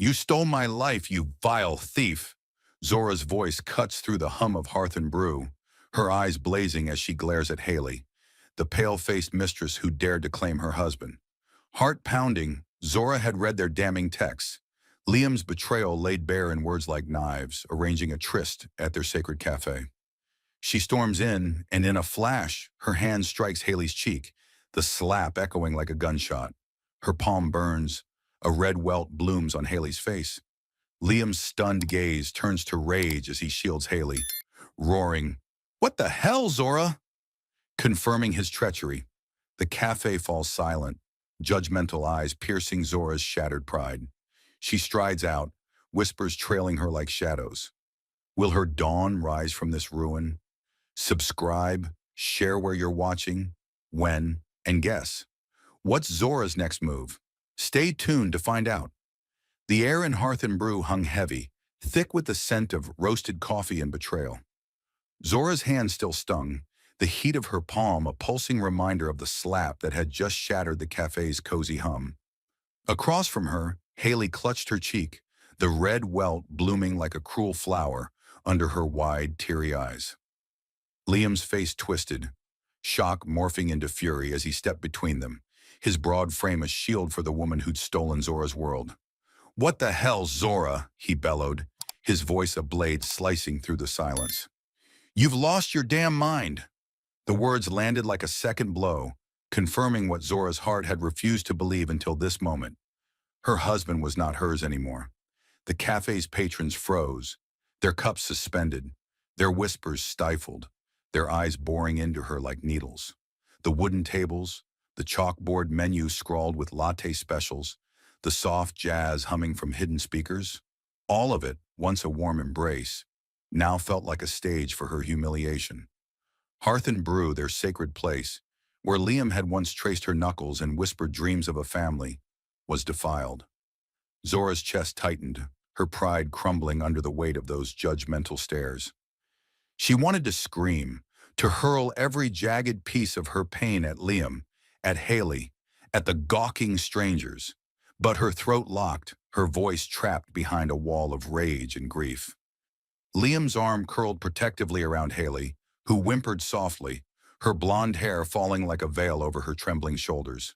You stole my life, you vile thief. Zora's voice cuts through the hum of hearth and brew, her eyes blazing as she glares at Haley, the pale-faced mistress who dared to claim her husband. Heart pounding, Zora had read their damning texts. Liam's betrayal laid bare in words like knives, arranging a tryst at their sacred cafe. She storms in, and in a flash, her hand strikes Haley's cheek, the slap echoing like a gunshot. Her palm burns. A red welt blooms on Haley's face. Liam's stunned gaze turns to rage as he shields Haley, roaring, "What the hell, Zora?" Confirming his treachery, the cafe falls silent, judgmental eyes piercing Zora's shattered pride. She strides out, whispers trailing her like shadows. Will her dawn rise from this ruin? Subscribe, share where you're watching, when, and guess. What's Zora's next move? Stay tuned to find out. The air in Hearth and Brew hung heavy, thick with the scent of roasted coffee and betrayal. Zora's hand still stung, the heat of her palm a pulsing reminder of the slap that had just shattered the cafe's cozy hum. Across from her, Haley clutched her cheek, the red welt blooming like a cruel flower under her wide, teary eyes. Liam's face twisted, shock morphing into fury as he stepped between them, his broad frame a shield for the woman who'd stolen Zora's world. "What the hell, Zora?" he bellowed, his voice a blade slicing through the silence. "You've lost your damn mind." The words landed like a second blow, confirming what Zora's heart had refused to believe until this moment. Her husband was not hers anymore. The cafe's patrons froze, their cups suspended, their whispers stifled, their eyes boring into her like needles. The wooden tables, the chalkboard menu scrawled with latte specials, the soft jazz humming from hidden speakers, all of it, once a warm embrace, now felt like a stage for her humiliation. Hearth and Brew, their sacred place, where Liam had once traced her knuckles and whispered dreams of a family, was defiled. Zora's chest tightened, her pride crumbling under the weight of those judgmental stares. She wanted to scream, to hurl every jagged piece of her pain at Liam, at Haley, at the gawking strangers, but her throat locked, her voice trapped behind a wall of rage and grief. Liam's arm curled protectively around Haley, who whimpered softly, her blonde hair falling like a veil over her trembling shoulders.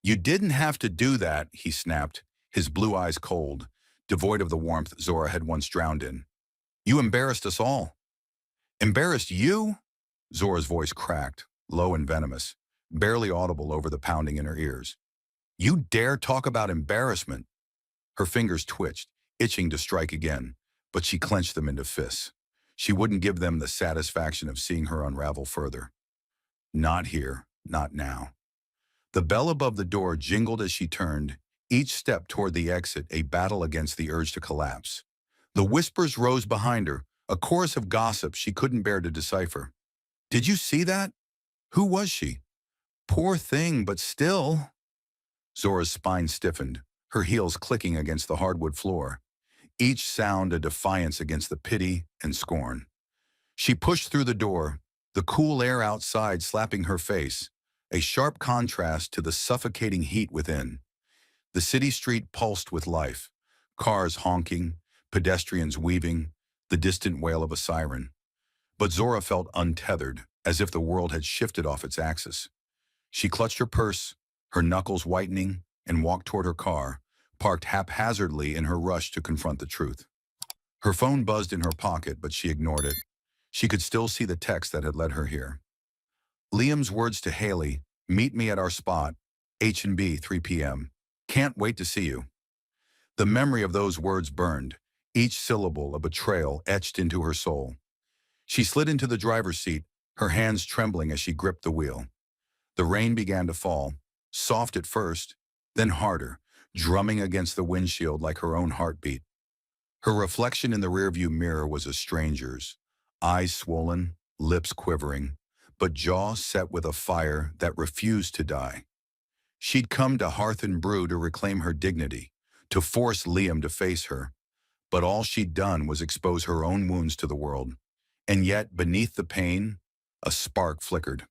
"You didn't have to do that," he snapped, his blue eyes cold, devoid of the warmth Zora had once drowned in. "You embarrassed us all." "Embarrassed you?" Zora's voice cracked, low and venomous, barely audible over the pounding in her ears. "You dare talk about embarrassment?" Her fingers twitched, itching to strike again, but she clenched them into fists. She wouldn't give them the satisfaction of seeing her unravel further. Not here, not now. The bell above the door jingled as she turned, each step toward the exit a battle against the urge to collapse. The whispers rose behind her, a chorus of gossip she couldn't bear to decipher. "Did you see that? Who was she? Poor thing, but still." Zora's spine stiffened, her heels clicking against the hardwood floor, each sound a defiance against the pity and scorn. She pushed through the door, the cool air outside slapping her face, a sharp contrast to the suffocating heat within. The city street pulsed with life, cars honking, pedestrians weaving, the distant wail of a siren. But Zora felt untethered, as if the world had shifted off its axis. She clutched her purse, her knuckles whitening, and walked toward her car, parked haphazardly in her rush to confront the truth. Her phone buzzed in her pocket, but she ignored it. She could still see the text that had led her here. Liam's words to Haley, "Meet me at our spot, H&B, 3 p.m. Can't wait to see you." The memory of those words burned, each syllable a betrayal etched into her soul. She slid into the driver's seat, her hands trembling as she gripped the wheel. The rain began to fall, soft at first, then harder, drumming against the windshield like her own heartbeat. Her reflection in the rearview mirror was a stranger's, eyes swollen, lips quivering, but jaw set with a fire that refused to die. She'd come to Hearth and Brew to reclaim her dignity, to force Liam to face her, but all she'd done was expose her own wounds to the world. And yet, beneath the pain, a spark flickered.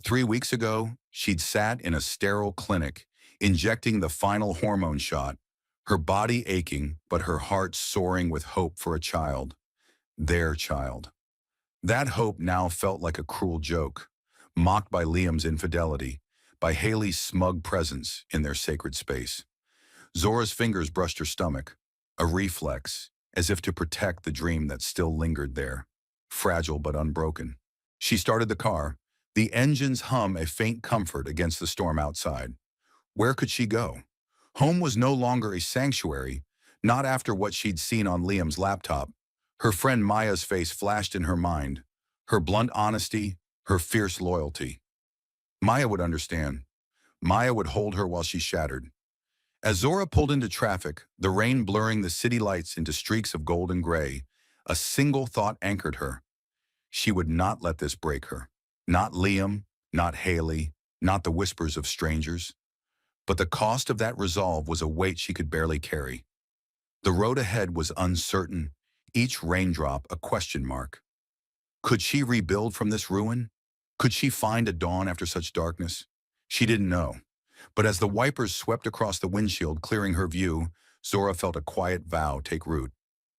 3 weeks ago, she'd sat in a sterile clinic, injecting the final hormone shot, her body aching but her heart soaring with hope for a child, their child. That hope now felt like a cruel joke, mocked by Liam's infidelity, by Haley's smug presence in their sacred space. Zora's fingers brushed her stomach, a reflex, as if to protect the dream that still lingered there, fragile but unbroken. She started the car, the engines hum a faint comfort against the storm outside. Where could she go? Home was no longer a sanctuary, not after what she'd seen on Liam's laptop. Her friend Maya's face flashed in her mind, her blunt honesty, her fierce loyalty. Maya would understand. Maya would hold her while she shattered. As Zora pulled into traffic, the rain blurring the city lights into streaks of gold and gray, a single thought anchored her. She would not let this break her. Not Liam, not Haley, not the whispers of strangers. But the cost of that resolve was a weight she could barely carry. The road ahead was uncertain, each raindrop a question mark. Could she rebuild from this ruin? Could she find a dawn after such darkness? She didn't know. But as the wipers swept across the windshield, clearing her view, Zora felt a quiet vow take root.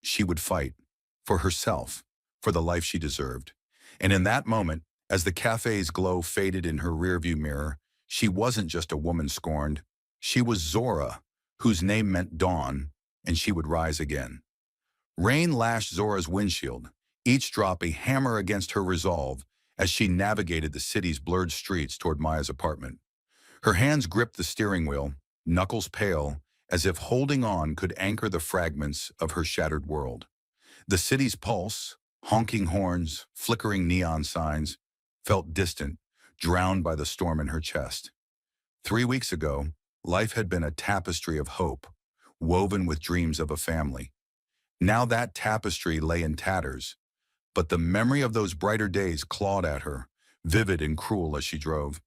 She would fight. For herself. For the life she deserved. And in that moment, as the cafe's glow faded in her rearview mirror, she wasn't just a woman scorned. She was Zora, whose name meant dawn, and she would rise again. Rain lashed Zora's windshield, each drop a hammer against her resolve as she navigated the city's blurred streets toward Maya's apartment. Her hands gripped the steering wheel, knuckles pale, as if holding on could anchor the fragments of her shattered world. The city's pulse, honking horns, flickering neon signs, felt distant, drowned by the storm in her chest. 3 weeks ago, life had been a tapestry of hope, woven with dreams of a family. Now that tapestry lay in tatters, but the memory of those brighter days clawed at her, vivid and cruel as she drove.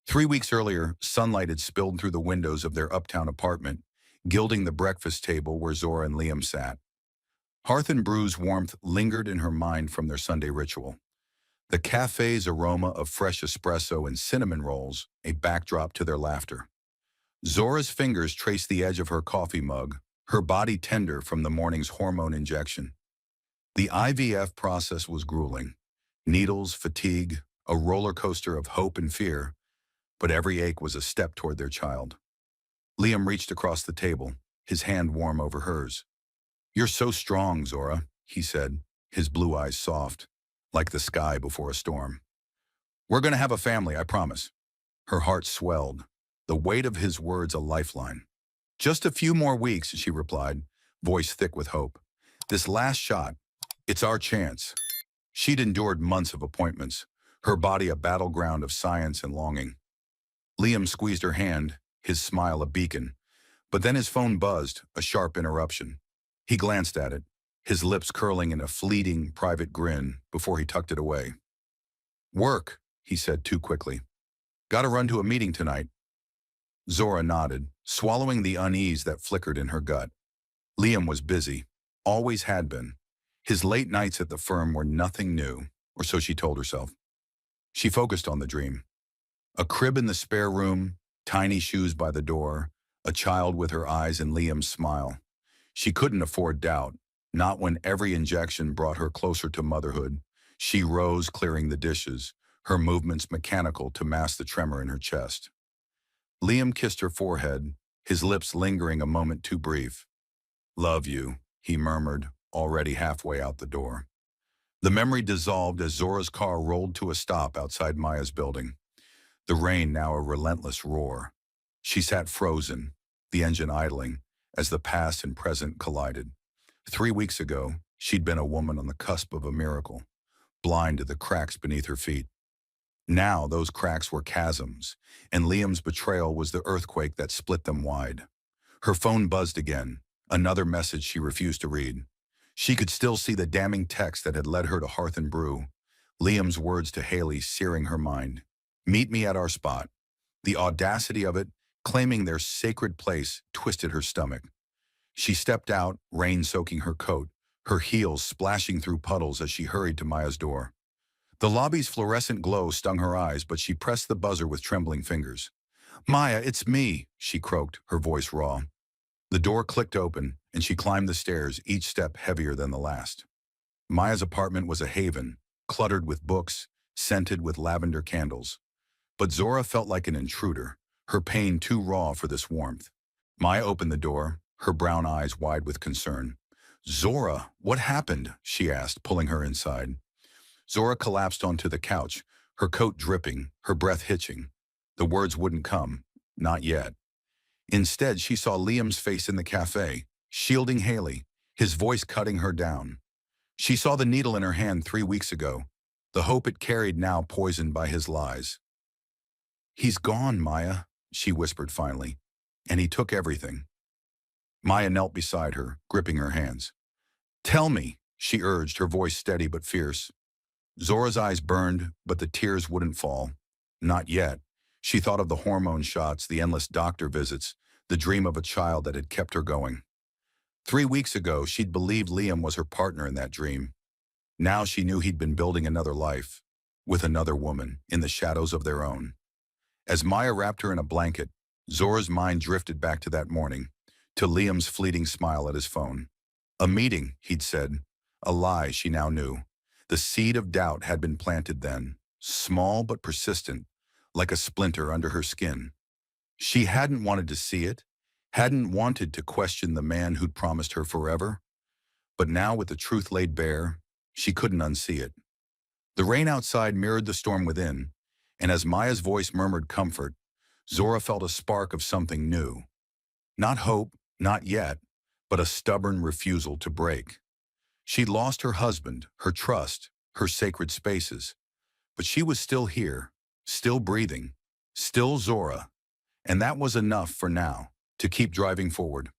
3 weeks earlier, sunlight had spilled through the windows of their uptown apartment, gilding the breakfast table where Zora and Liam sat. Hearth and Brew's warmth lingered in her mind from their Sunday ritual. The cafe's aroma of fresh espresso and cinnamon rolls, a backdrop to their laughter. Zora's fingers traced the edge of her coffee mug, her body tender from the morning's hormone injection. The IVF process was grueling. Needles, fatigue, a roller coaster of hope and fear, but every ache was a step toward their child. Liam reached across the table, his hand warm over hers. "You're so strong, Zora," he said, his blue eyes soft, like the sky before a storm. "We're going to have a family, I promise." Her heart swelled, the weight of his words a lifeline. "Just a few more weeks," she replied, voice thick with hope. "This last shot, it's our chance." She'd endured months of appointments, her body a battleground of science and longing. Liam squeezed her hand, his smile a beacon, but then his phone buzzed, a sharp interruption. He glanced at it, his lips curling in a fleeting, private grin before he tucked it away. "Work," he said too quickly. "Gotta run to a meeting tonight." Zora nodded, swallowing the unease that flickered in her gut. Liam was busy, always had been. His late nights at the firm were nothing new, or so she told herself. She focused on the dream. A crib in the spare room, tiny shoes by the door, a child with her eyes in Liam's smile. She couldn't afford doubt, not when every injection brought her closer to motherhood. She rose, clearing the dishes, her movements mechanical to mask the tremor in her chest. Liam kissed her forehead, his lips lingering a moment too brief. "Love you," he murmured, already halfway out the door. The memory dissolved as Zora's car rolled to a stop outside Maya's building. The rain now a relentless roar. She sat frozen, the engine idling, as the past and present collided. 3 weeks ago, she'd been a woman on the cusp of a miracle, blind to the cracks beneath her feet. Now those cracks were chasms, and Liam's betrayal was the earthquake that split them wide. Her phone buzzed again, another message she refused to read. She could still see the damning text that had led her to Hearth and Brew, Liam's words to Haley searing her mind. "Meet me at our spot." The audacity of it, claiming their sacred place, twisted her stomach. She stepped out, rain soaking her coat, her heels splashing through puddles as she hurried to Maya's door. The lobby's fluorescent glow stung her eyes, but she pressed the buzzer with trembling fingers. "Maya, it's me," she croaked, her voice raw. The door clicked open, and she climbed the stairs, each step heavier than the last. Maya's apartment was a haven, cluttered with books, scented with lavender candles. But Zora felt like an intruder, her pain too raw for this warmth. Maya opened the door, her brown eyes wide with concern. "Zora, what happened?" she asked, pulling her inside. Zora collapsed onto the couch, her coat dripping, her breath hitching. The words wouldn't come. Not yet. Instead, she saw Liam's face in the cafe, shielding Haley, his voice cutting her down. She saw the needle in her hand 3 weeks ago, the hope it carried now poisoned by his lies. "He's gone, Maya," she whispered finally, "and he took everything." Maya knelt beside her, gripping her hands. "Tell me," she urged, her voice steady but fierce. Zora's eyes burned, but the tears wouldn't fall. Not yet. She thought of the hormone shots, the endless doctor visits, the dream of a child that had kept her going. 3 weeks ago, she'd believed Liam was her partner in that dream. Now she knew he'd been building another life, with another woman, in the shadows of their own. As Maya wrapped her in a blanket, Zora's mind drifted back to that morning, to Liam's fleeting smile at his phone. A meeting, he'd said. A lie she now knew. The seed of doubt had been planted then, small but persistent, like a splinter under her skin. She hadn't wanted to see it, hadn't wanted to question the man who'd promised her forever. But now, with the truth laid bare, she couldn't unsee it. The rain outside mirrored the storm within, and as Maya's voice murmured comfort, Zora felt a spark of something new. Not hope, not yet, but a stubborn refusal to break. She'd lost her husband, her trust, her sacred spaces. But she was still here, still breathing, still Zora. And that was enough for now, to keep driving forward.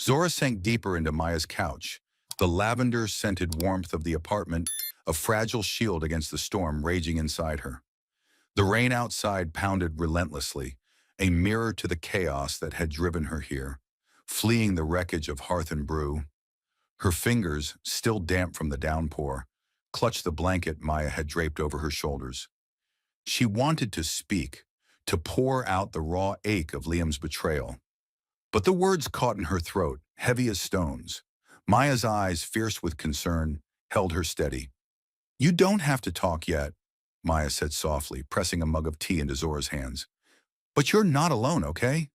Zora sank deeper into Maya's couch, the lavender-scented warmth of the apartment a fragile shield against the storm raging inside her. The rain outside pounded relentlessly, a mirror to the chaos that had driven her here, fleeing the wreckage of hearth and brew. Her fingers, still damp from the downpour, clutched the blanket Maya had draped over her shoulders. She wanted to speak, to pour out the raw ache of Liam's betrayal. But the words caught in her throat, heavy as stones. Maya's eyes, fierce with concern, held her steady. "You don't have to talk yet," Maya said softly, pressing a mug of tea into Zora's hands. "But you're not alone, okay?"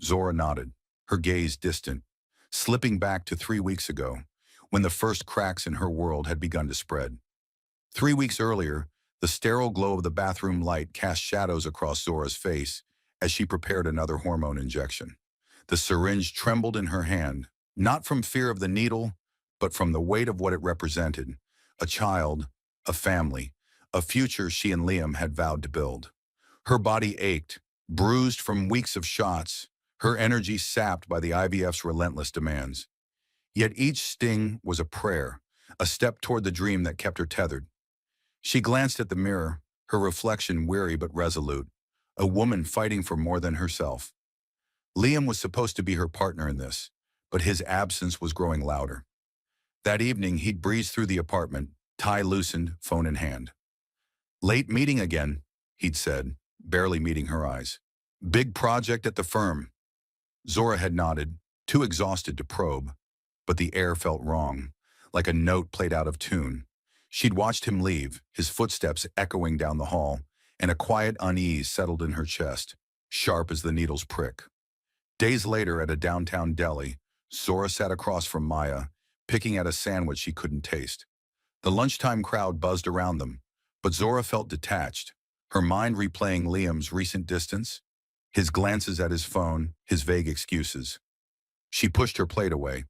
Zora nodded, her gaze distant, slipping back to 3 weeks ago, when the first cracks in her world had begun to spread. 3 weeks earlier, the sterile glow of the bathroom light cast shadows across Zora's face as she prepared another hormone injection. The syringe trembled in her hand, not from fear of the needle, but from the weight of what it represented. A child, a family, a future she and Liam had vowed to build. Her body ached, bruised from weeks of shots, her energy sapped by the IVF's relentless demands. Yet each sting was a prayer, a step toward the dream that kept her tethered. She glanced at the mirror, her reflection weary but resolute, a woman fighting for more than herself. Liam was supposed to be her partner in this, but his absence was growing louder. That evening, he'd breezed through the apartment, tie loosened, phone in hand. "Late meeting again," he'd said, barely meeting her eyes. "Big project at the firm." Zora had nodded, too exhausted to probe, but the air felt wrong, like a note played out of tune. She'd watched him leave, his footsteps echoing down the hall, and a quiet unease settled in her chest, sharp as the needle's prick. Days later, at a downtown deli, Zora sat across from Maya, picking at a sandwich she couldn't taste. The lunchtime crowd buzzed around them, but Zora felt detached, her mind replaying Liam's recent distance, his glances at his phone, his vague excuses. She pushed her plate away.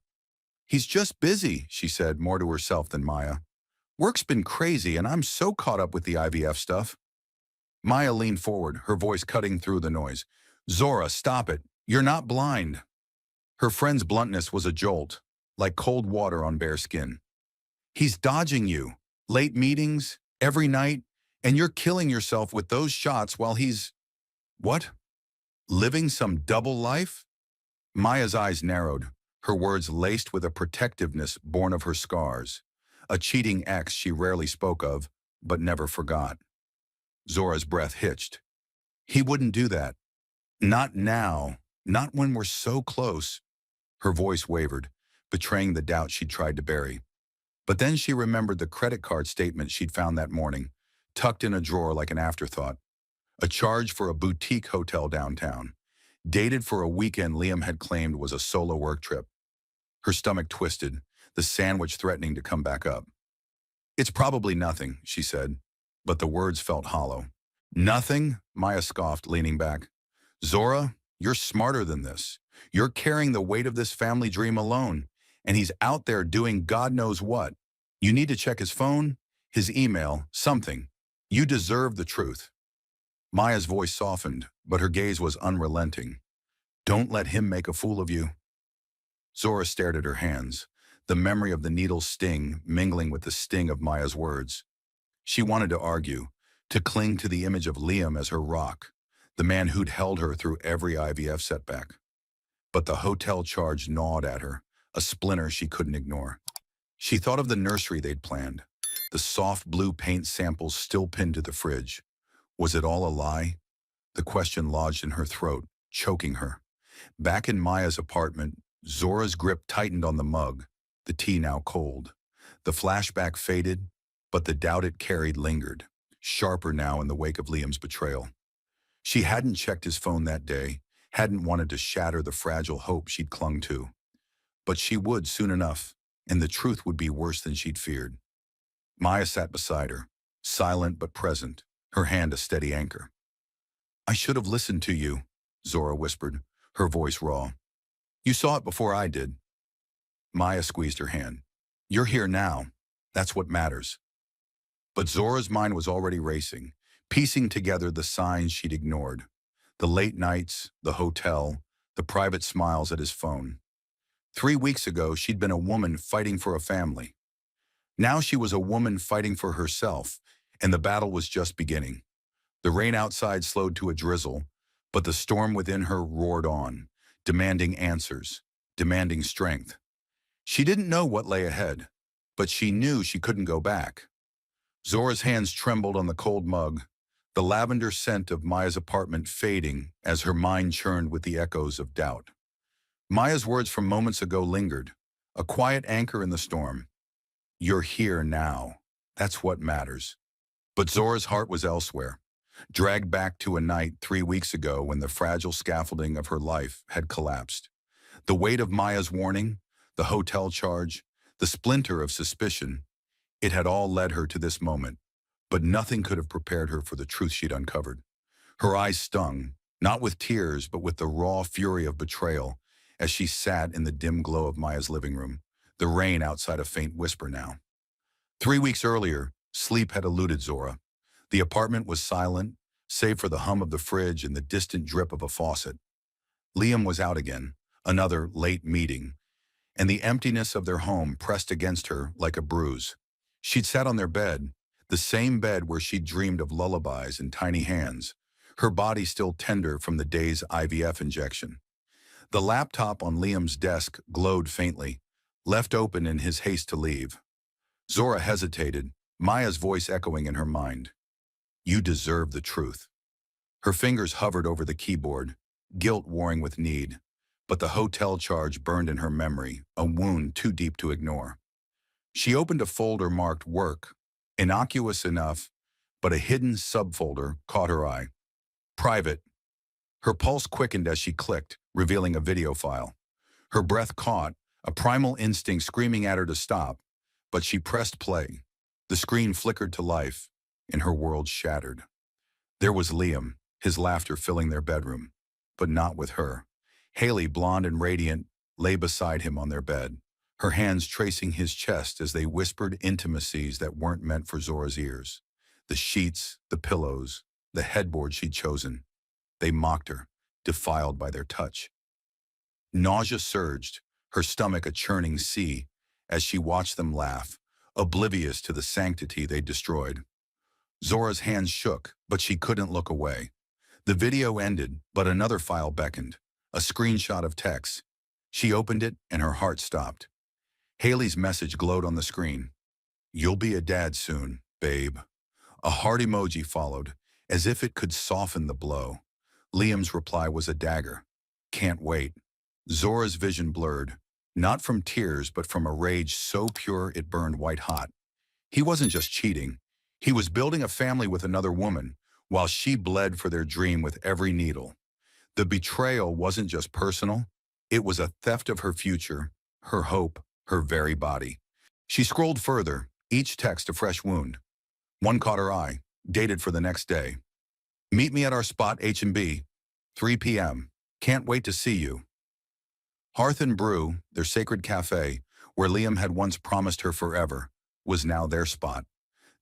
"He's just busy," she said, more to herself than Maya. "Work's been crazy, and I'm so caught up with the IVF stuff." Maya leaned forward, her voice cutting through the noise. "Zora, stop it. You're not blind." Her friend's bluntness was a jolt, like cold water on bare skin. "He's dodging you. Late meetings, every night, and you're killing yourself with those shots while he's—" "What? Living some double life?" Maya's eyes narrowed, her words laced with a protectiveness born of her scars. A cheating ex she rarely spoke of, but never forgot. Zora's breath hitched. "He wouldn't do that. Not now," Not when we're so close. Her voice wavered, betraying the doubt she'd tried to bury. But then she remembered the credit card statement she'd found that morning, tucked in a drawer like an afterthought. A charge for a boutique hotel downtown, dated for a weekend Liam had claimed was a solo work trip. Her stomach twisted, the sandwich threatening to come back up. "It's probably nothing," she said, but the words felt hollow. "Nothing?" Maya scoffed, leaning back. "Zora, you're smarter than this. You're carrying the weight of this family dream alone, and he's out there doing God knows what. You need to check his phone, his email, something. You deserve the truth." Maya's voice softened, but her gaze was unrelenting. "Don't let him make a fool of you." Zora stared at her hands, the memory of the needle's sting mingling with the sting of Maya's words. She wanted to argue, to cling to the image of Liam as her rock, the man who'd held her through every IVF setback. But the hotel charge gnawed at her, a splinter she couldn't ignore. She thought of the nursery they'd planned, the soft blue paint samples still pinned to the fridge. Was it all a lie? The question lodged in her throat, choking her. Back in Maya's apartment, Zora's grip tightened on the mug, the tea now cold. The flashback faded, but the doubt it carried lingered, sharper now in the wake of Liam's betrayal. She hadn't checked his phone that day, hadn't wanted to shatter the fragile hope she'd clung to. But she would soon enough, and the truth would be worse than she'd feared. Maya sat beside her, silent but present, her hand a steady anchor. "I should have listened to you," Zora whispered, her voice raw. "You saw it before I did." Maya squeezed her hand. "You're here now. That's what matters." But Zora's mind was already racing, piecing together the signs she'd ignored. The late nights, the hotel, the private smiles at his phone. 3 weeks ago, she'd been a woman fighting for a family. Now she was a woman fighting for herself, and the battle was just beginning. The rain outside slowed to a drizzle, but the storm within her roared on, demanding answers, demanding strength. She didn't know what lay ahead, but she knew she couldn't go back. Zora's hands trembled on the cold mug, the lavender scent of Maya's apartment fading as her mind churned with the echoes of doubt. Maya's words from moments ago lingered, a quiet anchor in the storm. "You're here now. That's what matters." But Zora's heart was elsewhere, dragged back to a night 3 weeks ago when the fragile scaffolding of her life had collapsed. The weight of Maya's warning, the hotel charge, the splinter of suspicion, it had all led her to this moment, but nothing could have prepared her for the truth she'd uncovered. Her eyes stung, not with tears, but with the raw fury of betrayal, as she sat in the dim glow of Maya's living room, the rain outside a faint whisper now. 3 weeks earlier, sleep had eluded Zora. The apartment was silent, save for the hum of the fridge and the distant drip of a faucet. Liam was out again, another late meeting, and the emptiness of their home pressed against her like a bruise. She'd sat on their bed, the same bed where she'd dreamed of lullabies and tiny hands, her body still tender from the day's IVF injection. The laptop on Liam's desk glowed faintly, left open in his haste to leave. Zora hesitated, Maya's voice echoing in her mind. "You deserve the truth." Her fingers hovered over the keyboard, guilt warring with need, but the hotel charge burned in her memory, a wound too deep to ignore. She opened a folder marked Work, innocuous enough, but a hidden subfolder caught her eye. Private. Her pulse quickened as she clicked, revealing a video file. Her breath caught, a primal instinct screaming at her to stop, but she pressed play. The screen flickered to life, and her world shattered. There was Liam, his laughter filling their bedroom, but not with her. Haley, blonde and radiant, lay beside him on their bed, her hands tracing his chest as they whispered intimacies that weren't meant for Zora's ears. The sheets, the pillows, the headboard she'd chosen. They mocked her, defiled by their touch. Nausea surged, her stomach a churning sea, as she watched them laugh, oblivious to the sanctity they'd destroyed. Zora's hands shook, but she couldn't look away. The video ended, but another file beckoned, a screenshot of text. She opened it, and her heart stopped. Haley's message glowed on the screen. "You'll be a dad soon, babe." A heart emoji followed, as if it could soften the blow. Liam's reply was a dagger. Can't wait. Zora's vision blurred, not from tears but from a rage so pure it burned white hot. He wasn't just cheating. He was building a family with another woman, while she bled for their dream with every needle. The betrayal wasn't just personal. It was a theft of her future, her hope, her very body. She scrolled further, each text a fresh wound. One caught her eye, dated for the next day. Meet me at our spot H&B, 3 p.m. Can't wait to see you. Hearth and Brew, their sacred cafe, where Liam had once promised her forever, was now their spot.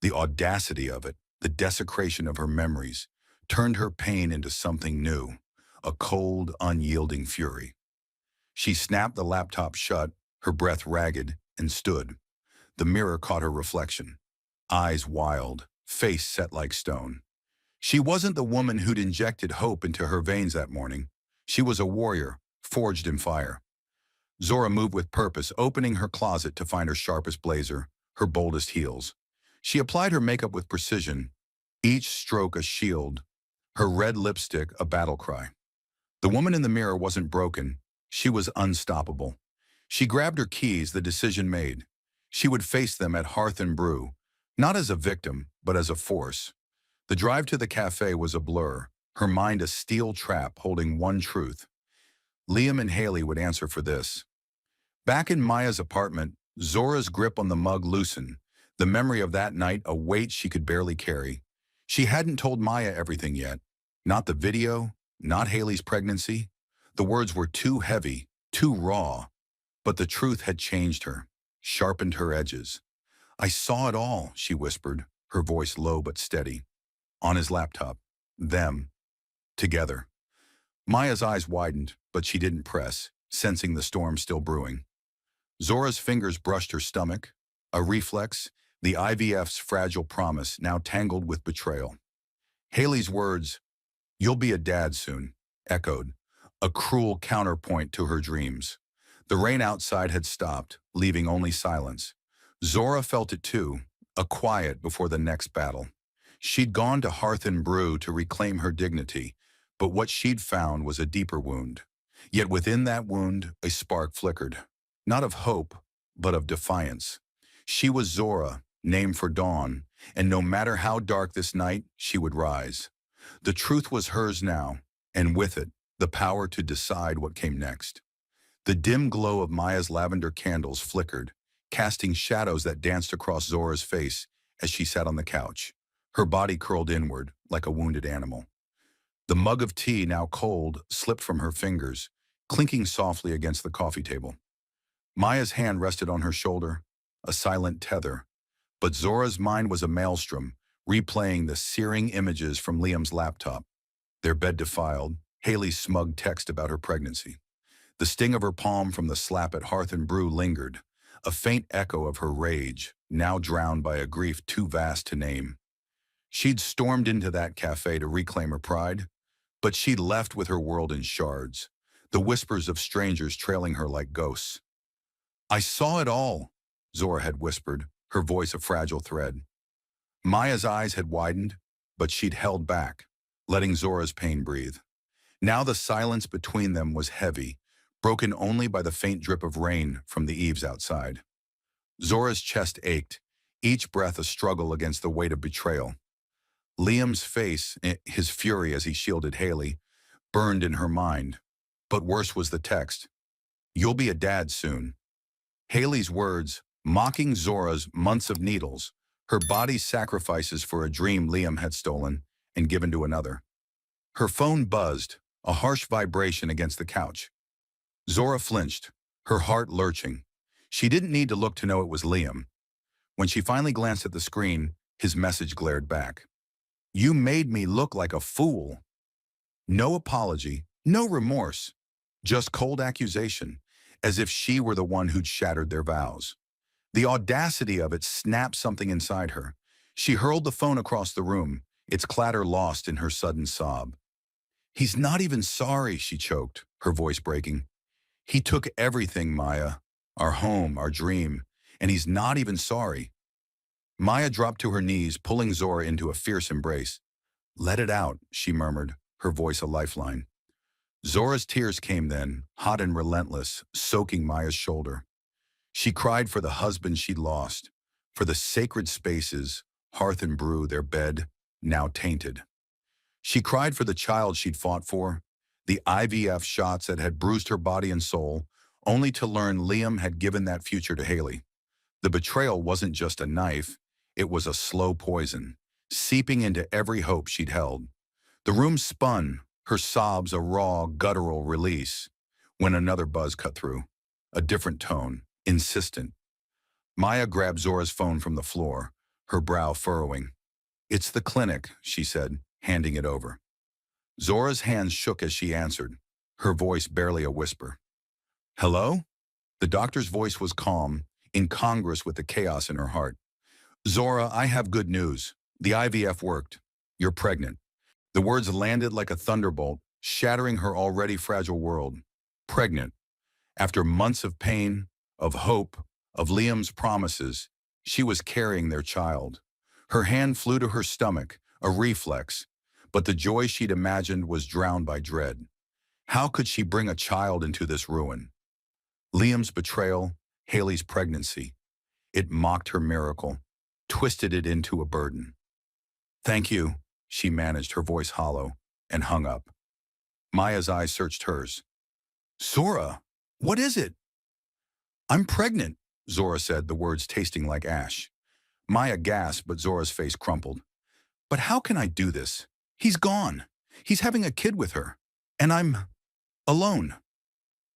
The audacity of it, the desecration of her memories, turned her pain into something new, a cold, unyielding fury. She snapped the laptop shut, her breath ragged, and stood. The mirror caught her reflection. Eyes wild, face set like stone. She wasn't the woman who'd injected hope into her veins that morning. She was a warrior, forged in fire. Zora moved with purpose, opening her closet to find her sharpest blazer, her boldest heels. She applied her makeup with precision, each stroke a shield, her red lipstick a battle cry. The woman in the mirror wasn't broken. She was unstoppable. She grabbed her keys, the decision made. She would face them at Hearth and Brew, not as a victim, but as a force. The drive to the cafe was a blur, her mind a steel trap holding one truth. Liam and Haley would answer for this. Back in Maya's apartment, Zora's grip on the mug loosened, the memory of that night a weight she could barely carry. She hadn't told Maya everything yet. Not the video, not Haley's pregnancy. The words were too heavy, too raw. But the truth had changed her, sharpened her edges. I saw it all, she whispered, her voice low but steady. On his laptop. Them. Together. Maya's eyes widened, but she didn't press, sensing the storm still brewing. Zora's fingers brushed her stomach, a reflex, the IVF's fragile promise now tangled with betrayal. Haley's words, "You'll be a dad soon," echoed, a cruel counterpoint to her dreams. The rain outside had stopped, leaving only silence. Zora felt it too, a quiet before the next battle. She'd gone to Hearth and Brew to reclaim her dignity, but what she'd found was a deeper wound. Yet within that wound, a spark flickered. Not of hope, but of defiance. She was Zora, named for dawn, and no matter how dark this night, she would rise. The truth was hers now, and with it, the power to decide what came next. The dim glow of Maya's lavender candles flickered, casting shadows that danced across Zora's face as she sat on the couch, her body curled inward like a wounded animal. The mug of tea, now cold, slipped from her fingers, clinking softly against the coffee table. Maya's hand rested on her shoulder, a silent tether, but Zora's mind was a maelstrom, replaying the searing images from Liam's laptop. Their bed defiled, Haley's smug text about her pregnancy. The sting of her palm from the slap at Hearth and Brew lingered, a faint echo of her rage, now drowned by a grief too vast to name. She'd stormed into that cafe to reclaim her pride, but she'd left with her world in shards, the whispers of strangers trailing her like ghosts. I saw it all, Zora had whispered, her voice a fragile thread. Maya's eyes had widened, but she'd held back, letting Zora's pain breathe. Now the silence between them was heavy, broken only by the faint drip of rain from the eaves outside. Zora's chest ached, each breath a struggle against the weight of betrayal. Liam's face, his fury as he shielded Haley, burned in her mind. But worse was the text. You'll be a dad soon. Haley's words, mocking Zora's months of needles, her body's sacrifices for a dream Liam had stolen and given to another. Her phone buzzed, a harsh vibration against the couch. Zora flinched, her heart lurching. She didn't need to look to know it was Liam. When she finally glanced at the screen, his message glared back. You made me look like a fool. No apology, no remorse, just cold accusation, as if she were the one who'd shattered their vows. The audacity of it snapped something inside her. She hurled the phone across the room, its clatter lost in her sudden sob. He's not even sorry, she choked, her voice breaking. He took everything, Maya, our home, our dream, and he's not even sorry. Maya dropped to her knees, pulling Zora into a fierce embrace. Let it out, she murmured, her voice a lifeline. Zora's tears came then, hot and relentless, soaking Maya's shoulder. She cried for the husband she'd lost, for the sacred spaces, hearth and brew, their bed, now tainted. She cried for the child she'd fought for, the IVF shots that had bruised her body and soul, only to learn Liam had given that future to Haley. The betrayal wasn't just a knife, it was a slow poison, seeping into every hope she'd held. The room spun, her sobs a raw, guttural release, when another buzz cut through. A different tone, insistent. Maya grabbed Zora's phone from the floor, her brow furrowing. "It's the clinic," she said, handing it over. Zora's hands shook as she answered, her voice barely a whisper. "Hello?" The doctor's voice was calm, incongruous with the chaos in her heart. "Zora, I have good news. The IVF worked. You're pregnant." The words landed like a thunderbolt, shattering her already fragile world. Pregnant. After months of pain, of hope, of Liam's promises, she was carrying their child. Her hand flew to her stomach, a reflex, but the joy she'd imagined was drowned by dread. How could she bring a child into this ruin? Liam's betrayal, Haley's pregnancy. It mocked her miracle, twisted it into a burden. "Thank you," she managed, her voice hollow, and hung up. Maya's eyes searched hers. "Zora, what is it?" "I'm pregnant," Zora said, the words tasting like ash. Maya gasped, but Zora's face crumpled. "But how can I do this? He's gone. He's having a kid with her. And I'm alone."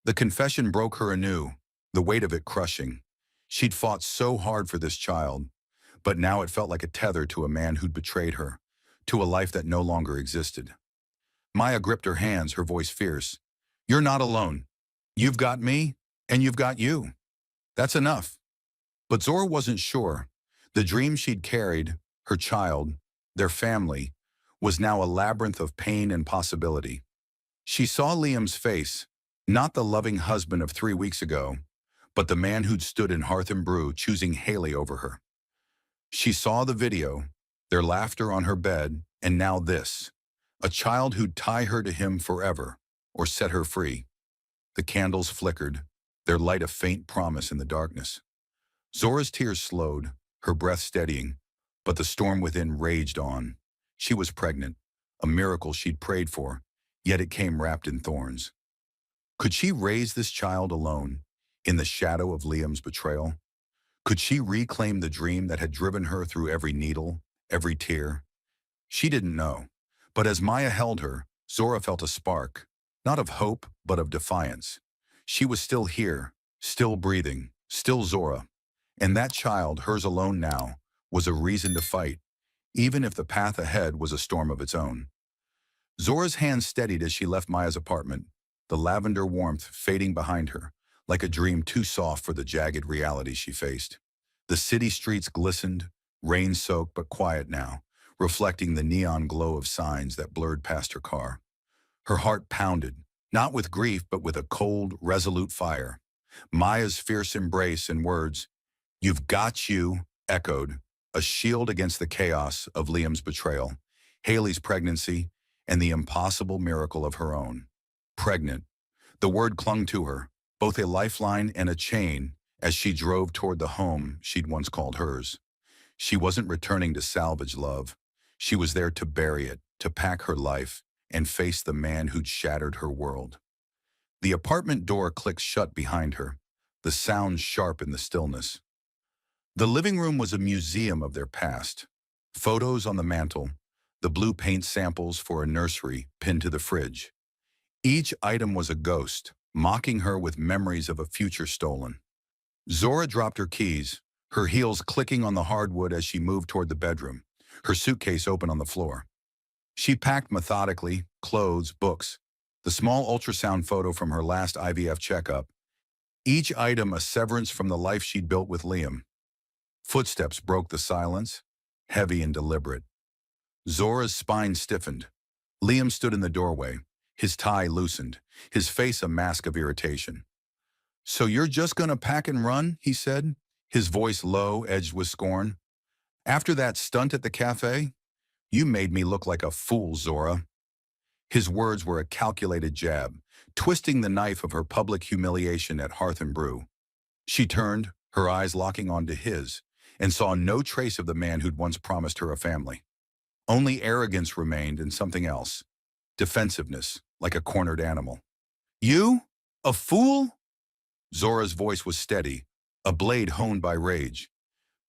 The confession broke her anew, the weight of it crushing. She'd fought so hard for this child, but now it felt like a tether to a man who'd betrayed her, to a life that no longer existed. Maya gripped her hands, her voice fierce. "You're not alone. You've got me, and you've got you. That's enough." But Zora wasn't sure. The dream she'd carried, her child, their family, was now a labyrinth of pain and possibility. She saw Liam's face, not the loving husband of 3 weeks ago, but the man who'd stood in hearth and brew, choosing Haley over her. She saw the video, their laughter on her bed, and now this, a child who'd tie her to him forever, or set her free. The candles flickered, their light a faint promise in the darkness. Zora's tears slowed, her breath steadying, but the storm within raged on. She was pregnant, a miracle she'd prayed for, yet it came wrapped in thorns. Could she raise this child alone, in the shadow of Liam's betrayal? Could she reclaim the dream that had driven her through every needle, every tear? She didn't know, but as Maya held her, Zora felt a spark, not of hope, but of defiance. She was still here, still breathing, still Zora. And that child, hers alone now, was a reason to fight, even if the path ahead was a storm of its own. Zora's hand steadied as she left Maya's apartment, the lavender warmth fading behind her, like a dream too soft for the jagged reality she faced. The city streets glistened, rain-soaked but quiet now, reflecting the neon glow of signs that blurred past her car. Her heart pounded, not with grief but with a cold, resolute fire. Maya's fierce embrace and words, "You've got you," echoed, a shield against the chaos of Liam's betrayal, Haley's pregnancy, and the impossible miracle of her own. Pregnant. The word clung to her, both a lifeline and a chain, as she drove toward the home she'd once called hers. She wasn't returning to salvage love. She was there to bury it, to pack her life, and face the man who'd shattered her world. The apartment door clicked shut behind her, the sound sharp in the stillness. The living room was a museum of their past. Photos on the mantel, the blue paint samples for a nursery pinned to the fridge. Each item was a ghost, mocking her with memories of a future stolen. Zora dropped her keys, her heels clicking on the hardwood as she moved toward the bedroom, her suitcase open on the floor. She packed methodically, clothes, books, the small ultrasound photo from her last IVF checkup, each item a severance from the life she'd built with Liam. Footsteps broke the silence, heavy and deliberate. Zora's spine stiffened. Liam stood in the doorway, his tie loosened, his face a mask of irritation. "So you're just gonna pack and run?" he said, his voice low, edged with scorn. "After that stunt at the cafe? You made me look like a fool, Zora." His words were a calculated jab, twisting the knife of her public humiliation at Hearth and Brew. She turned, her eyes locking onto his, and saw no trace of the man who'd once promised her a family. Only arrogance remained and something else. Defensiveness, like a cornered animal. You? A fool? Zora's voice was steady, a blade honed by rage.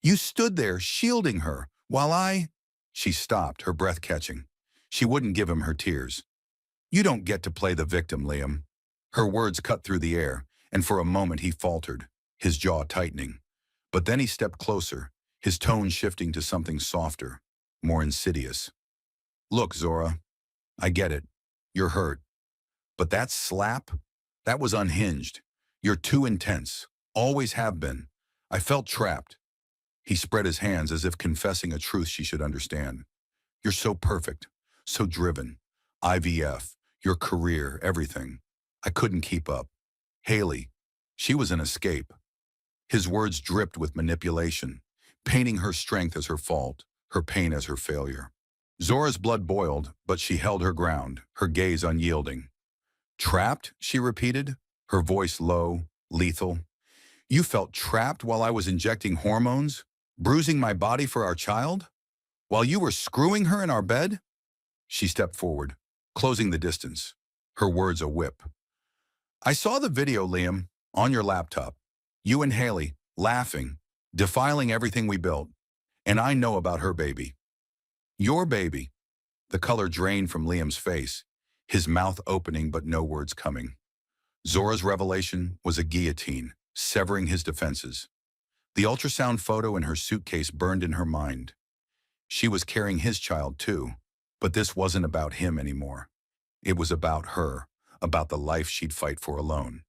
You stood there, shielding her, while I... She stopped, her breath catching. She wouldn't give him her tears. You don't get to play the victim, Liam. Her words cut through the air, and for a moment he faltered, his jaw tightening. But then he stepped closer, his tone shifting to something softer, more insidious. Look, Zora, I get it. You're hurt. But that slap? That was unhinged. You're too intense. Always have been. I felt trapped. He spread his hands as if confessing a truth she should understand. You're so perfect, so driven. IVF, your career, everything. I couldn't keep up. Haley, she was an escape. His words dripped with manipulation, painting her strength as her fault, her pain as her failure. Zora's blood boiled, but she held her ground, her gaze unyielding. Trapped, she repeated, her voice low, lethal. You felt trapped while I was injecting hormones, bruising my body for our child? While you were screwing her in our bed? She stepped forward, closing the distance, her words a whip. I saw the video, Liam, on your laptop. You and Haley, laughing, defiling everything we built. And I know about her baby. Your baby. The color drained from Liam's face, his mouth opening but no words coming. Zora's revelation was a guillotine, severing his defenses. The ultrasound photo in her suitcase burned in her mind. She was carrying his child too, but this wasn't about him anymore. It was about her, about the life she'd fight for alone.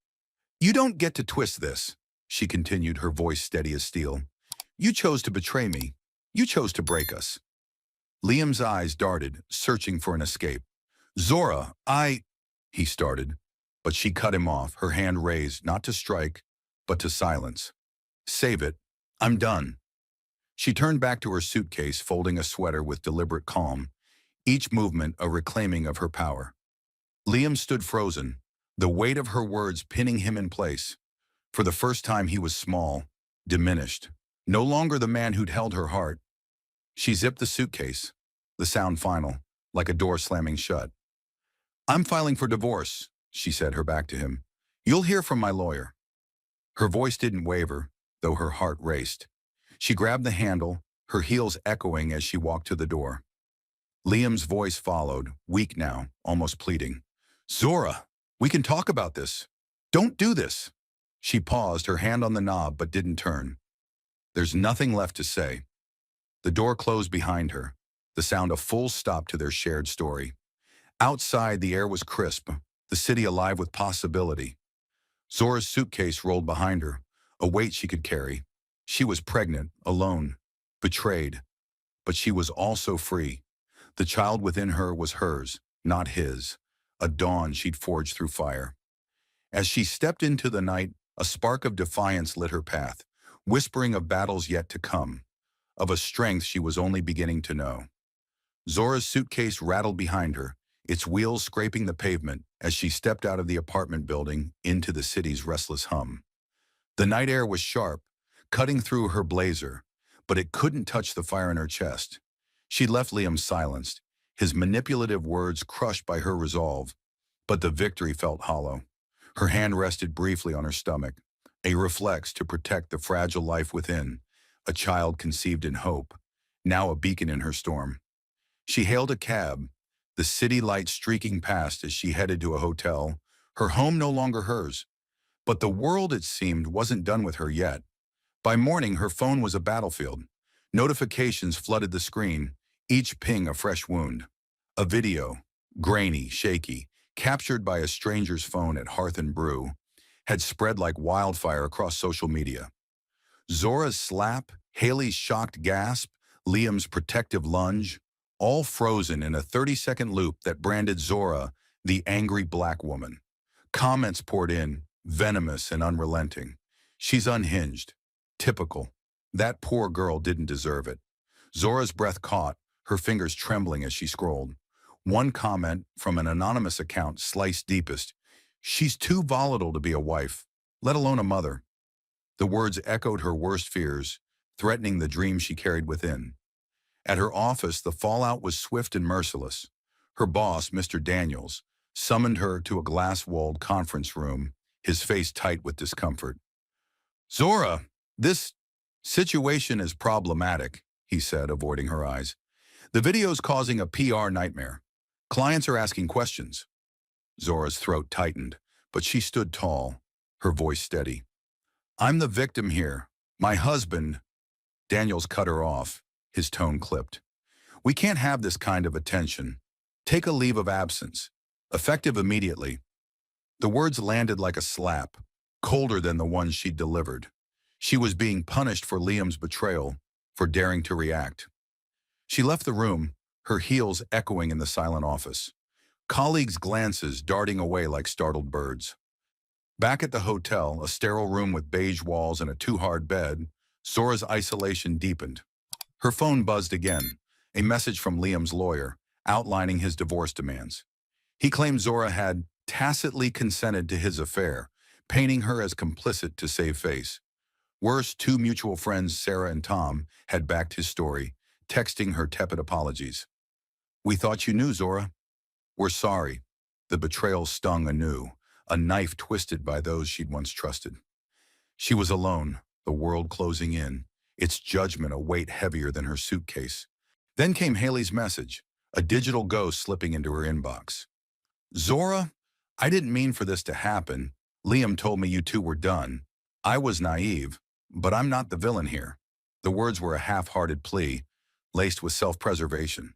You don't get to twist this, she continued, her voice steady as steel. You chose to betray me. You chose to break us. Liam's eyes darted, searching for an escape. Zora, he started, but she cut him off, her hand raised, not to strike, but to silence. Save it. I'm done. She turned back to her suitcase, folding a sweater with deliberate calm, each movement a reclaiming of her power. Liam stood frozen, the weight of her words pinning him in place. For the first time he was small, diminished, no longer the man who'd held her heart. She zipped the suitcase, the sound final, like a door slamming shut. I'm filing for divorce, she said, her back to him. You'll hear from my lawyer. Her voice didn't waver, though her heart raced. She grabbed the handle, her heels echoing as she walked to the door. Liam's voice followed, weak now, almost pleading. Zora, we can talk about this. Don't do this. She paused, her hand on the knob, but didn't turn. There's nothing left to say. The door closed behind her, the sound a full stop to their shared story. Outside, the air was crisp, the city alive with possibility. Zora's suitcase rolled behind her, a weight she could carry. She was pregnant, alone, betrayed. But she was also free. The child within her was hers, not his, a dawn she'd forged through fire. As she stepped into the night, a spark of defiance lit her path, whispering of battles yet to come, of a strength she was only beginning to know. Zora's suitcase rattled behind her, its wheels scraping the pavement as she stepped out of the apartment building into the city's restless hum. The night air was sharp, cutting through her blazer, but it couldn't touch the fire in her chest. She left Liam silenced, his manipulative words crushed by her resolve, but the victory felt hollow. Her hand rested briefly on her stomach, a reflex to protect the fragile life within, a child conceived in hope, now a beacon in her storm. She hailed a cab, the city lights streaking past as she headed to a hotel, her home no longer hers. But the world, it seemed, wasn't done with her yet. By morning, her phone was a battlefield. Notifications flooded the screen, each ping a fresh wound. A video, grainy, shaky, captured by a stranger's phone at Hearth and Brew, had spread like wildfire across social media. Zora's slap, Haley's shocked gasp, Liam's protective lunge, all frozen in a 30-second loop that branded Zora the angry black woman. Comments poured in, venomous and unrelenting. She's unhinged. Typical. That poor girl didn't deserve it. Zora's breath caught, her fingers trembling as she scrolled. One comment from an anonymous account sliced deepest. She's too volatile to be a wife, let alone a mother. The words echoed her worst fears, threatening the dream she carried within. At her office, the fallout was swift and merciless. Her boss, Mr. Daniels, summoned her to a glass-walled conference room, his face tight with discomfort. "Zora, this situation is problematic," he said, avoiding her eyes. "The video's causing a PR nightmare. Clients are asking questions." Zora's throat tightened, but she stood tall, her voice steady. "I'm the victim here. My husband—" Daniels cut her off, his tone clipped. "We can't have this kind of attention. Take a leave of absence. Effective immediately." The words landed like a slap, colder than the ones she'd delivered. She was being punished for Liam's betrayal, for daring to react. She left the room, her heels echoing in the silent office. Colleagues' glances darting away like startled birds. Back at the hotel, a sterile room with beige walls and a too-hard bed, Zora's isolation deepened. Her phone buzzed again, a message from Liam's lawyer, outlining his divorce demands. He claimed Zora had tacitly consented to his affair, painting her as complicit to save face. Worse, two mutual friends, Sarah and Tom, had backed his story, texting her tepid apologies. "We thought you knew, Zora. We're sorry." The betrayal stung anew, a knife twisted by those she'd once trusted. She was alone, the world closing in, its judgment a weight heavier than her suitcase. Then came Haley's message, a digital ghost slipping into her inbox. "Zora, I didn't mean for this to happen. Liam told me you two were done. I was naive, but I'm not the villain here." The words were a half-hearted plea, laced with self-preservation.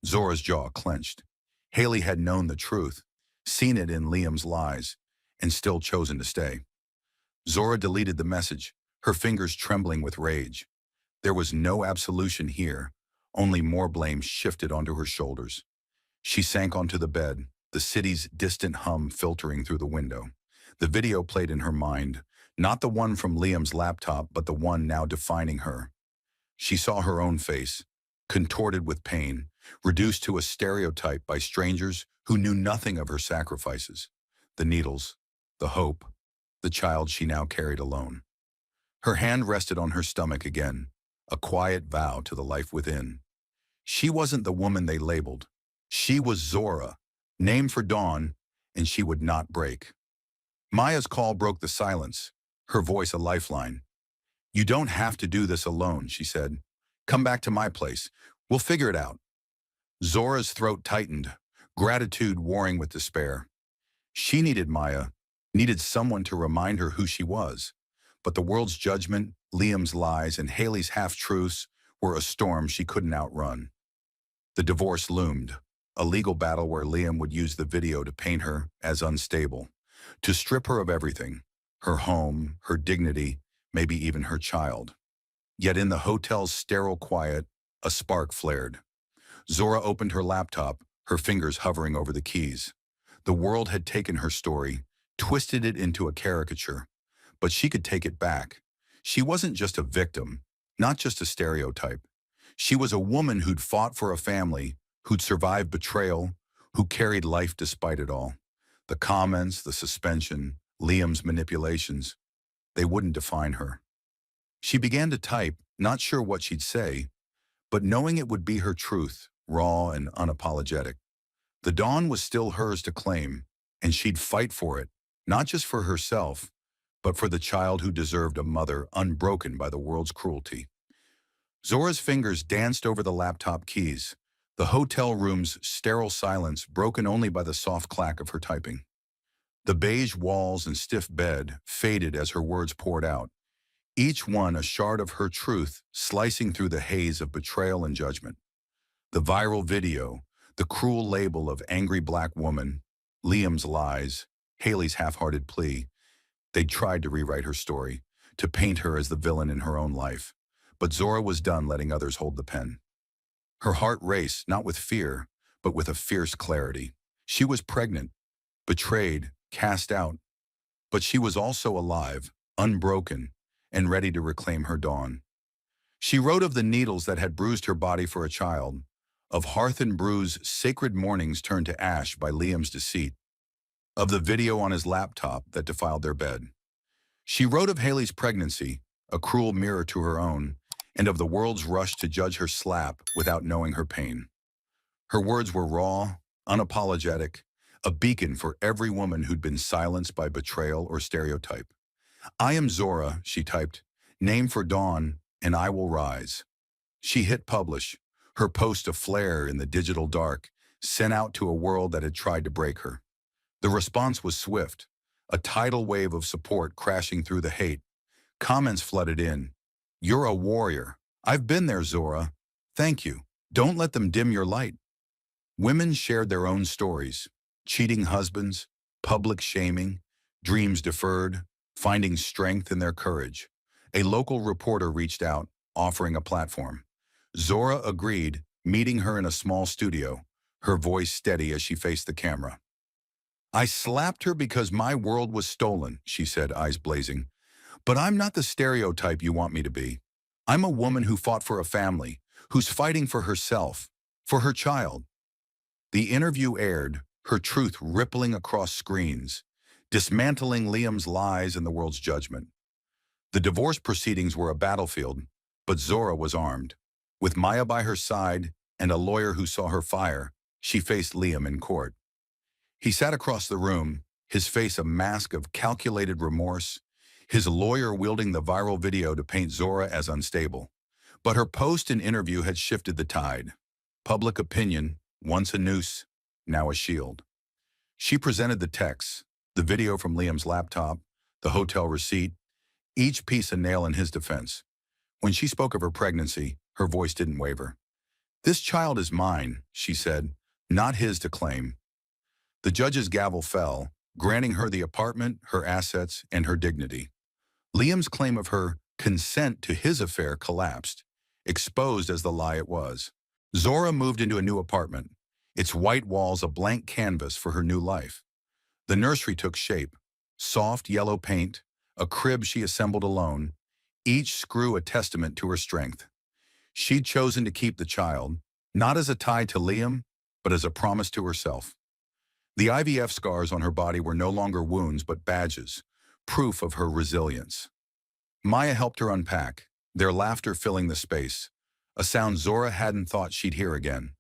Zora's jaw clenched. Haley had known the truth, seen it in Liam's lies, and still chosen to stay. Zora deleted the message, her fingers trembling with rage. There was no absolution here, only more blame shifted onto her shoulders. She sank onto the bed, the city's distant hum filtering through the window. The video played in her mind, not the one from Liam's laptop, but the one now defining her. She saw her own face, contorted with pain, reduced to a stereotype by strangers who knew nothing of her sacrifices. The needles, the hope, the child she now carried alone. Her hand rested on her stomach again, a quiet vow to the life within. She wasn't the woman they labeled. She was Zora, named for Dawn, and she would not break. Maya's call broke the silence, her voice a lifeline. "You don't have to do this alone," she said. "Come back to my place. We'll figure it out." Zora's throat tightened, gratitude warring with despair. She needed Maya, needed someone to remind her who she was. But the world's judgment, Liam's lies, and Haley's half-truths were a storm she couldn't outrun. The divorce loomed, a legal battle where Liam would use the video to paint her as unstable, to strip her of everything, her home, her dignity, maybe even her child. Yet in the hotel's sterile quiet, a spark flared. Zora opened her laptop, her fingers hovering over the keys. The world had taken her story, twisted it into a caricature, but she could take it back. She wasn't just a victim, not just a stereotype. She was a woman who'd fought for a family, who'd survived betrayal, who carried life despite it all. The comments, the suspension, Liam's manipulations, they wouldn't define her. She began to type, not sure what she'd say, but knowing it would be her truth, raw and unapologetic. The dawn was still hers to claim, and she'd fight for it, not just for herself, but for the child who deserved a mother unbroken by the world's cruelty. Zora's fingers danced over the laptop keys, the hotel room's sterile silence broken only by the soft clack of her typing. The beige walls and stiff bed faded as her words poured out, each one a shard of her truth slicing through the haze of betrayal and judgment. The viral video, the cruel label of angry black woman, Liam's lies, Haley's half-hearted plea. They'd tried to rewrite her story, to paint her as the villain in her own life. But Zora was done letting others hold the pen. Her heart raced, not with fear, but with a fierce clarity. She was pregnant, betrayed, cast out, but she was also alive, unbroken, and ready to reclaim her dawn. She wrote of the needles that had bruised her body for a child, of Hearth and Brew's sacred mornings turned to ash by Liam's deceit, of the video on his laptop that defiled their bed. She wrote of Haley's pregnancy, a cruel mirror to her own, and of the world's rush to judge her slap without knowing her pain. Her words were raw, unapologetic, a beacon for every woman who'd been silenced by betrayal or stereotype. "I am Zora," she typed, "name for dawn, and I will rise." She hit publish, her post a flare in the digital dark, sent out to a world that had tried to break her. The response was swift, a tidal wave of support crashing through the hate. Comments flooded in. "You're a warrior. I've been there, Zora. Thank you. Don't let them dim your light." Women shared their own stories: cheating husbands, public shaming, dreams deferred, finding strength in their courage. A local reporter reached out, offering a platform. Zora agreed, meeting her in a small studio, her voice steady as she faced the camera. "I slapped her because my world was stolen," she said, eyes blazing. "But I'm not the stereotype you want me to be. I'm a woman who fought for a family, who's fighting for herself, for her child." The interview aired, her truth rippling across screens, dismantling Liam's lies and the world's judgment. The divorce proceedings were a battlefield, but Zora was armed. With Maya by her side and a lawyer who saw her fire, she faced Liam in court. He sat across the room, his face a mask of calculated remorse, his lawyer wielding the viral video to paint Zora as unstable. But her post and interview had shifted the tide. Public opinion, once a noose, now a shield. She presented the texts, the video from Liam's laptop, the hotel receipt, each piece a nail in his defense. When she spoke of her pregnancy, her voice didn't waver. "This child is mine," she said, "not his to claim." The judge's gavel fell, granting her the apartment, her assets, and her dignity. Liam's claim of her consent to his affair collapsed, exposed as the lie it was. Zora moved into a new apartment, its white walls a blank canvas for her new life. The nursery took shape, soft yellow paint, a crib she assembled alone, each screw a testament to her strength. She'd chosen to keep the child, not as a tie to Liam, but as a promise to herself. The IVF scars on her body were no longer wounds but badges, proof of her resilience. Maya helped her unpack, their laughter filling the space, a sound Zora hadn't thought she'd hear again.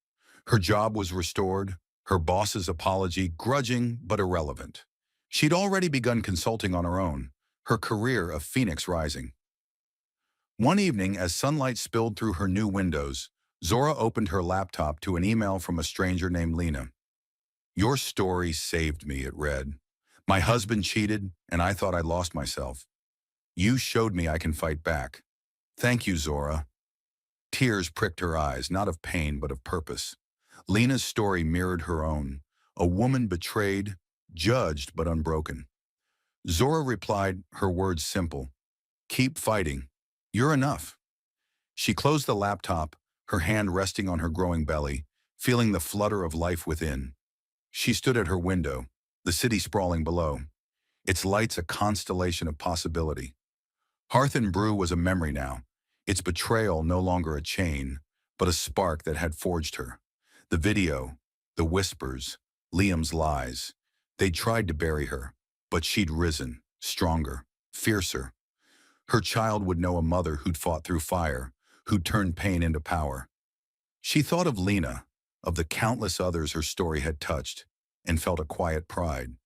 Her job was restored, her boss's apology grudging but irrelevant. She'd already begun consulting on her own, her career a phoenix rising. One evening, as sunlight spilled through her new windows, Zora opened her laptop to an email from a stranger named Lena. "Your story saved me," it read. "My husband cheated, and I thought I'd lost myself. You showed me I can fight back. Thank you, Zora." Tears pricked her eyes, not of pain but of purpose. Lena's story mirrored her own, a woman betrayed, judged but unbroken. Zora replied, her words simple. "Keep fighting. You're enough." She closed the laptop, her hand resting on her growing belly, feeling the flutter of life within. She stood at her window, the city sprawling below, its lights a constellation of possibility. Hearth and Brew was a memory now, its betrayal no longer a chain, but a spark that had forged her. The video, the whispers, Liam's lies. They'd tried to bury her, but she'd risen, stronger, fiercer. Her child would know a mother who'd fought through fire, who'd turned pain into power. She thought of Lena, of the countless others her story had touched, and felt a quiet pride.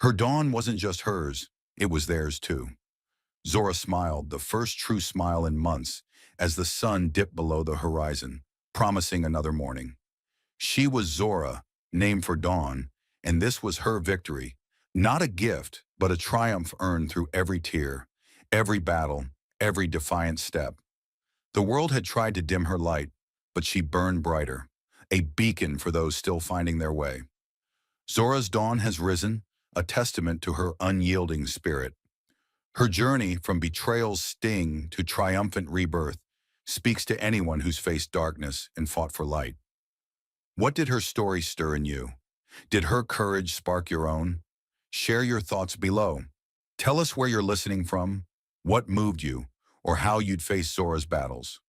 Her dawn wasn't just hers, it was theirs too. Zora smiled, the first true smile in months, as the sun dipped below the horizon, promising another morning. She was Zora, named for dawn, and this was her victory, not a gift, but a triumph earned through every tear, every battle, every defiant step. The world had tried to dim her light, but she burned brighter, a beacon for those still finding their way. Zora's dawn has risen, a testament to her unyielding spirit. Her journey from betrayal's sting to triumphant rebirth speaks to anyone who's faced darkness and fought for light. What did her story stir in you? Did her courage spark your own? Share your thoughts below. Tell us where you're listening from, what moved you, or how you'd face Zora's battles.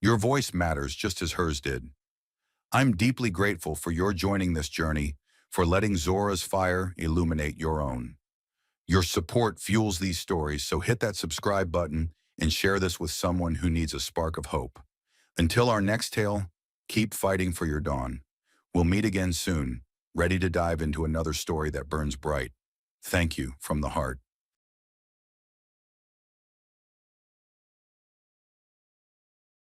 Your voice matters just as hers did. I'm deeply grateful for your joining this journey, for letting Zora's fire illuminate your own. Your support fuels these stories, so hit that subscribe button and share this with someone who needs a spark of hope. Until our next tale, keep fighting for your dawn. We'll meet again soon, ready to dive into another story that burns bright. Thank you from the heart.